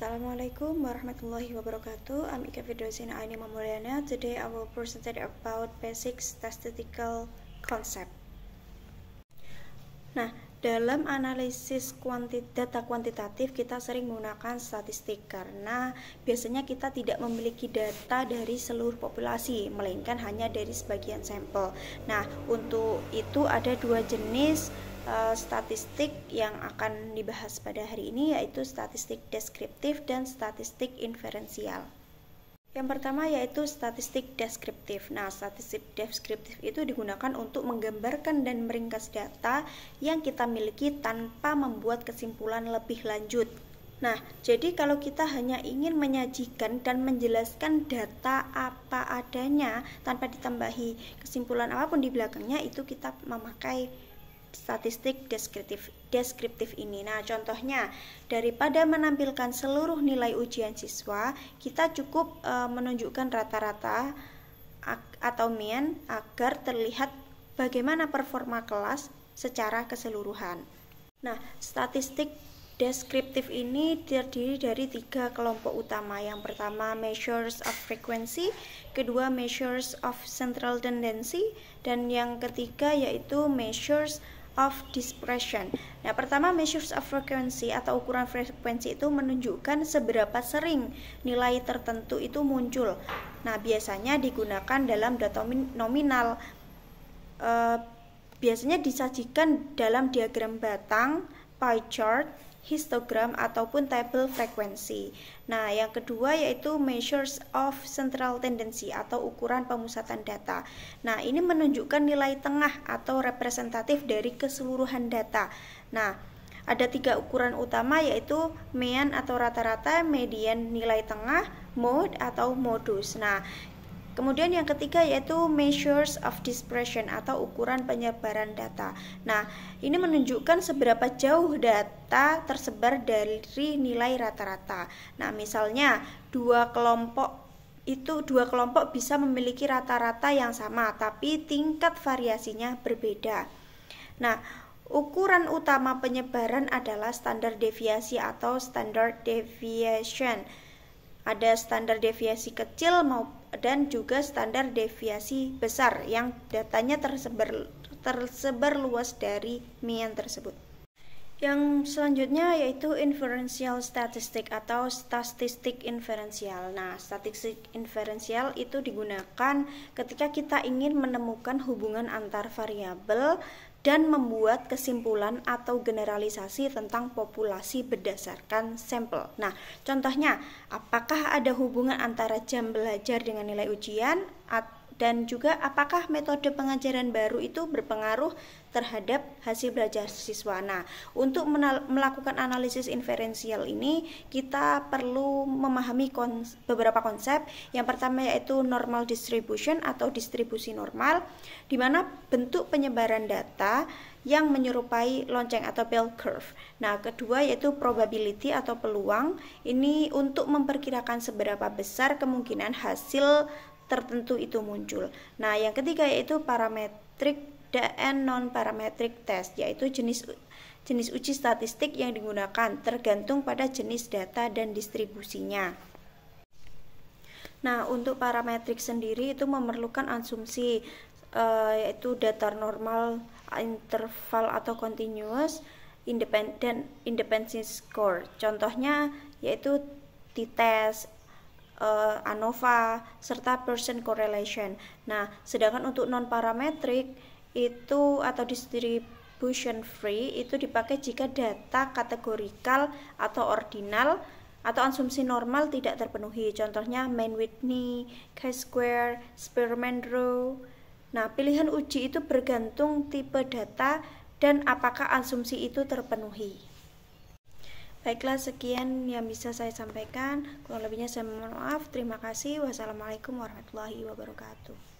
Assalamualaikum warahmatullahi wabarakatuh. I'm Ika Firdausyina Aini Mamulyana. Today I will present about basic statistical concept. Nah, dalam analisis data kuantitatif kita sering menggunakan statistik karena biasanya kita tidak memiliki data dari seluruh populasi, melainkan hanya dari sebagian sampel. Nah, untuk itu ada dua jenis statistik yang akan dibahas pada hari ini, yaitu statistik deskriptif dan statistik inferensial. Yang pertama yaitu statistik deskriptif. Nah, statistik deskriptif itu digunakan untuk menggambarkan dan meringkas data yang kita miliki tanpa membuat kesimpulan lebih lanjut. Nah, jadi kalau kita hanya ingin menyajikan dan menjelaskan data apa adanya tanpa ditambahi kesimpulan apapun di belakangnya, itu kita memakai statistik deskriptif ini. Nah, contohnya, daripada menampilkan seluruh nilai ujian siswa, kita cukup menunjukkan rata-rata atau mean agar terlihat bagaimana performa kelas secara keseluruhan. Nah, statistik deskriptif ini terdiri dari 3 kelompok utama. Yang pertama, measures of frequency, kedua, measures of central tendency, dan yang ketiga yaitu measures of dispersion. Nah, pertama, measures of frequency atau ukuran frekuensi itu menunjukkan seberapa sering nilai tertentu itu muncul. Nah, biasanya digunakan dalam data nominal. Biasanya disajikan dalam diagram batang, pie chart, histogram ataupun tabel frekuensi. Nah, yang kedua yaitu measures of central tendency atau ukuran pemusatan data. Nah, ini menunjukkan nilai tengah atau representatif dari keseluruhan data. Nah, ada 3 ukuran utama yaitu mean atau rata-rata, median nilai tengah, mode atau modus. Nah, kemudian yang ketiga yaitu measures of dispersion atau ukuran penyebaran data. Nah, ini menunjukkan seberapa jauh data tersebar dari nilai rata-rata. Nah, misalnya dua kelompok bisa memiliki rata-rata yang sama, tapi tingkat variasinya berbeda. Nah, ukuran utama penyebaran adalah standar deviasi atau standard deviation. Ada standar deviasi kecil dan juga standar deviasi besar yang datanya tersebar luas dari mean tersebut. Yang selanjutnya yaitu inferential statistic atau statistik inferensial. Nah, statistik inferensial itu digunakan ketika kita ingin menemukan hubungan antar variabel dan membuat kesimpulan atau generalisasi tentang populasi berdasarkan sampel. Nah, contohnya, apakah ada hubungan antara jam belajar dengan nilai ujian, dan juga apakah metode pengajaran baru itu berpengaruh terhadap hasil belajar siswa. Nah, untuk melakukan analisis inferensial ini, kita perlu memahami beberapa konsep. Yang pertama yaitu normal distribution atau distribusi normal, di mana bentuk penyebaran data yang menyerupai lonceng atau bell curve. Nah, kedua yaitu probability atau peluang, ini untuk memperkirakan seberapa besar kemungkinan hasil tertentu itu muncul. Nah, yang ketiga yaitu parametric dan non-parametric test, yaitu jenis uji statistik yang digunakan tergantung pada jenis data dan distribusinya. Nah, untuk parametrik sendiri itu memerlukan asumsi yaitu datar normal, interval atau continuous, independence score. Contohnya yaitu t-test, ANOVA, serta Pearson correlation. Nah, sedangkan untuk non-parametric itu atau distribution free itu dipakai jika data kategorikal atau ordinal atau asumsi normal tidak terpenuhi. Contohnya Mann-Whitney, chi-square, Spearman-Rao. Nah, pilihan uji itu bergantung tipe data dan apakah asumsi itu terpenuhi. Baiklah, sekian yang bisa saya sampaikan. Kurang lebihnya saya mohon maaf. Terima kasih. Wassalamualaikum warahmatullahi wabarakatuh.